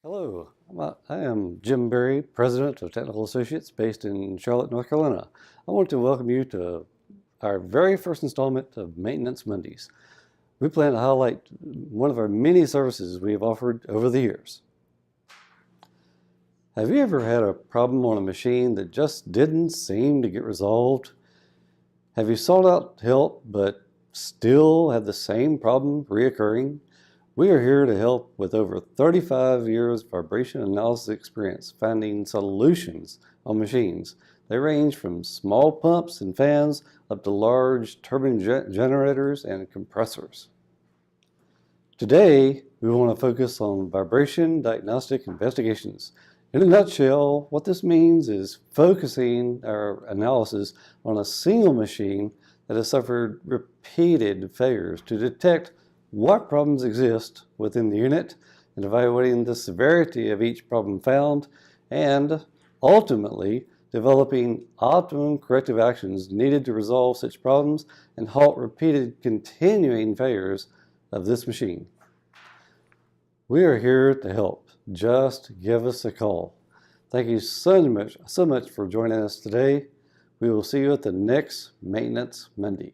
Hello, I am Jim Berry, President of Technical Associates based in Charlotte, North Carolina. I want to welcome you to our very first installment of Maintenance Mondays. We plan to highlight one of our many services we have offered over the years. Have you ever had a problem on a machine that just didn't seem to get resolved? Have you sought out help but still have the same problem reoccurring? We are here to help with over 35 years vibration analysis experience finding solutions on machines. They range from small pumps and fans up to large turbine generators and compressors. Today, we want to focus on vibration diagnostic investigations. In a nutshell, what this means is focusing our analysis on a single machine that has suffered repeated failures to detect what problems exist within the unit and evaluating the severity of each problem found, and ultimately developing optimum corrective actions needed to resolve such problems and halt repeated continuing failures of this machine. We are here to help. Just give us a call. Thank you so much for joining us today. We will see you at the next Maintenance Monday.